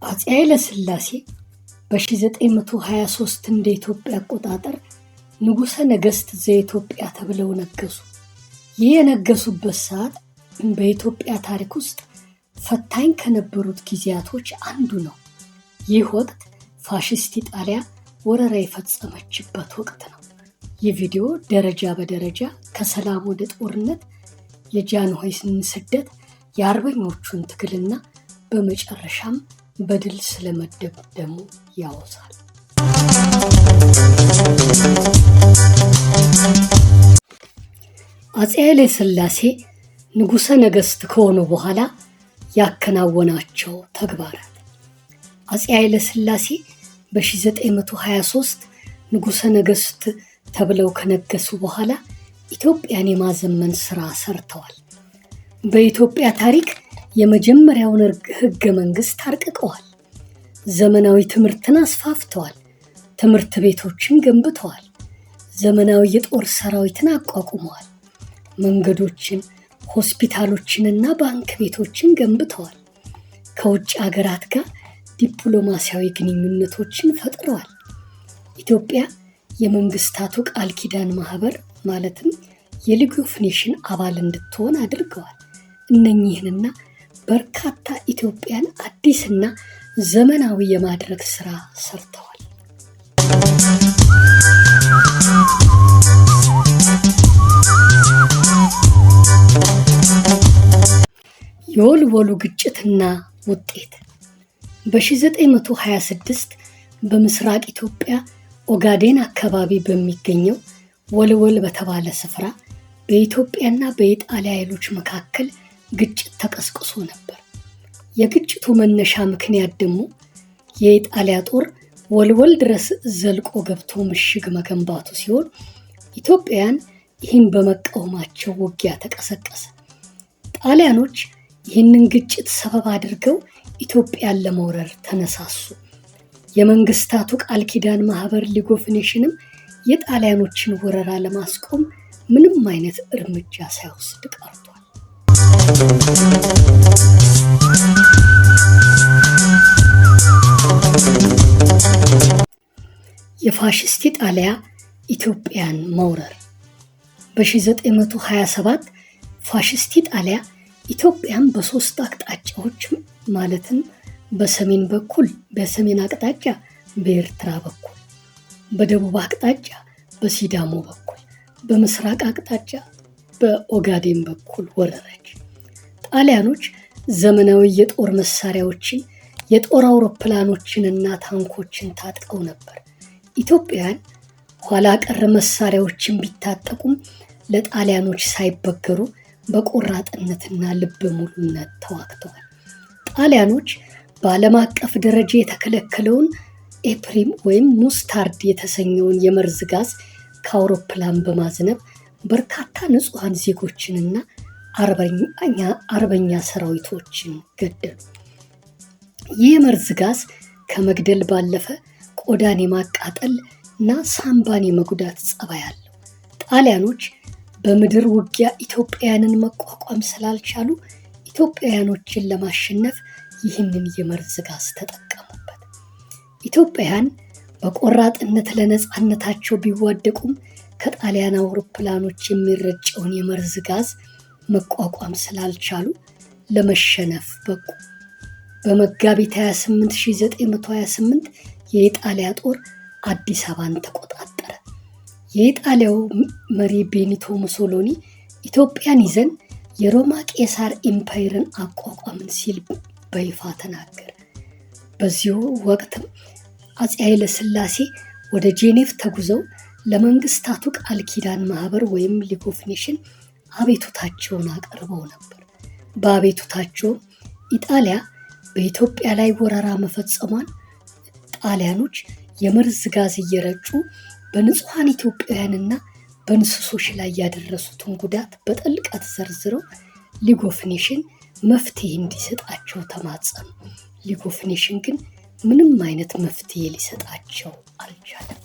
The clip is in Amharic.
አፄ ኃይለ ሥላሴ በ1923 እንደ ኢትዮጵያ አቆጣጠር ንጉሠ ነገሥት ዘኢትዮጵያ ተብለው ነገሱ። ይህ የነገሱበት ሰዓት በኢትዮጵያ ታሪክ ውስጥ ፈታኝ ከነበሩት ጊዜያቶች አንዱ ነው። ይህ ወቅት ፋሽስት ኢጣሊያ ወረራ የፈጸመችበት ወቅት ነው። ይህ ቪዲዮ ደረጃ በደረጃ ከሰላም ወደ ጦርነት፣ የጃንሆይን ስደት፣ የአርበኞቹን ትግልና በመጨረሻም በድል ስለመደምደሙ ያወሳል። አፄ ኃይለ ሥላሴ ንጉሠ ነገሥት ከሆኑ በኋላ ያከናወናቸው ተግባራት። አፄ ኃይለ ሥላሴ በ1923 ንጉሠ ነገሥት ተብለው ከነገሱ በኋላ ኢትዮጵያን የማዘመን ሥራ ሰርተዋል። በኢትዮጵያ ታሪክ የመጀመሪያውን ሕገ መንግሥት አርቅቀዋል። ዘመናዊ ትምህርትን አስፋፍተዋል። ትምህርት ቤቶችን ገንብተዋል። ዘመናዊ የጦር ሰራዊትን አቋቁመዋል። መንገዶችን፣ ሆስፒታሎችንና ባንክ ቤቶችን ገንብተዋል። ከውጭ ሀገራት ጋር ዲፕሎማሲያዊ ግንኙነቶችን ፈጥረዋል። ኢትዮጵያ የመንግስታቱ ቃል ኪዳን ማህበር ማለትም የሊግ ኦፍ ኔሽን አባል እንድትሆን አድርገዋል። እነኚህንና በርካታ ኢትዮጵያን አዲስና ዘመናዊ የማድረግ ስራ ሰርተዋል። የወልወሉ ግጭትና ውጤት። በ1926 በምስራቅ ኢትዮጵያ ኦጋዴን አካባቢ በሚገኘው ወልወል በተባለ ስፍራ በኢትዮጵያና በኢጣሊያ ኃይሎች መካከል ግጭት ተቀስቅሶ ነበር። የግጭቱ መነሻ ምክንያት ደግሞ የኢጣሊያ ጦር ወልወል ድረስ ዘልቆ ገብቶ ምሽግ መገንባቱ ሲሆን ኢትዮጵያውያን ይህን በመቃወማቸው ውጊያ ተቀሰቀሰ። ጣሊያኖች ይህንን ግጭት ሰበብ አድርገው ኢትዮጵያን ለመውረር ተነሳሱ። የመንግስታቱ ቃል ኪዳን ማህበር ሊግ ኦፍ ኔሽንም የጣሊያኖችን ወረራ ለማስቆም ምንም አይነት እርምጃ ሳይወስድ ቀርቷል። የፋሽስት ኢጣሊያ ኢትዮጵያን መውረር። በ1927 ፋሽስት ኢጣሊያ ኢትዮጵያን በሶስት አቅጣጫዎች ማለትም በሰሜን በኩል በሰሜን አቅጣጫ በኤርትራ በኩል፣ በደቡብ አቅጣጫ በሲዳሞ በኩል፣ በምስራቅ አቅጣጫ በኦጋዴን በኩል ወረረች። ጣሊያኖች ዘመናዊ የጦር መሳሪያዎችን፣ የጦር አውሮፕላኖችንና ታንኮችን ታጥቀው ነበር። ኢትዮጵያውያን ኋላ ቀር መሳሪያዎችን ቢታጠቁም ለጣሊያኖች ሳይበገሩ በቆራጥነትና ልበ ሙሉነት ተዋግተዋል። ጣሊያኖች በዓለም አቀፍ ደረጃ የተከለከለውን ኤፕሪም ወይም ሙስታርድ የተሰኘውን የመርዝ ጋዝ ከአውሮፕላን በማዝነብ በርካታ ንጹሐን ዜጎችንና አርበኛ ሰራዊቶችን ገደሉ። ይህ የመርዝ ጋዝ ከመግደል ባለፈ ቆዳን የማቃጠል እና ሳምባን የመጉዳት ጸባይ አለው። ጣሊያኖች በምድር ውጊያ ኢትዮጵያውያንን መቋቋም ስላልቻሉ ኢትዮጵያውያኖችን ለማሸነፍ ይህንን የመርዝ ጋዝ ተጠቀሙበት። ኢትዮጵያውያን በቆራጥነት ለነፃነታቸው ቢዋደቁም ከጣሊያን አውሮፕላኖች የሚረጨውን የመርዝ ጋዝ መቋቋም ስላልቻሉ ለመሸነፍ በቁ። በመጋቢት 28 1928 የኢጣሊያ ጦር አዲስ አበባን ተቆጣጠረ። የኢጣሊያው መሪ ቤኒቶ ሙሶሎኒ ኢትዮጵያን ይዘን የሮማ ቄሳር ኢምፓየርን አቋቋምን ሲል በይፋ ተናገረ። በዚሁ ወቅትም አፄ ኃይለ ሥላሴ ወደ ጄኔቭ ተጉዘው ለመንግስታቱ ቃል ኪዳን ማህበር ወይም ሊግ ኦፍ ኔሽን አቤቱታቸውን አቀርበው ነበር። በአቤቱታቸው ኢጣሊያ በኢትዮጵያ ላይ ወረራ መፈጸሟን፣ ጣሊያኖች የመርዝ ጋዝ እየረጩ በንጹሐን ኢትዮጵያውያንና በእንስሶች ላይ ያደረሱትን ጉዳት በጥልቀት ዘርዝረው ሊግ ኦፍ ኔሽን መፍትሄ እንዲሰጣቸው ተማጸኑ። ሊግ ኦፍ ኔሽን ግን ምንም አይነት መፍትሄ ሊሰጣቸው አልቻለም።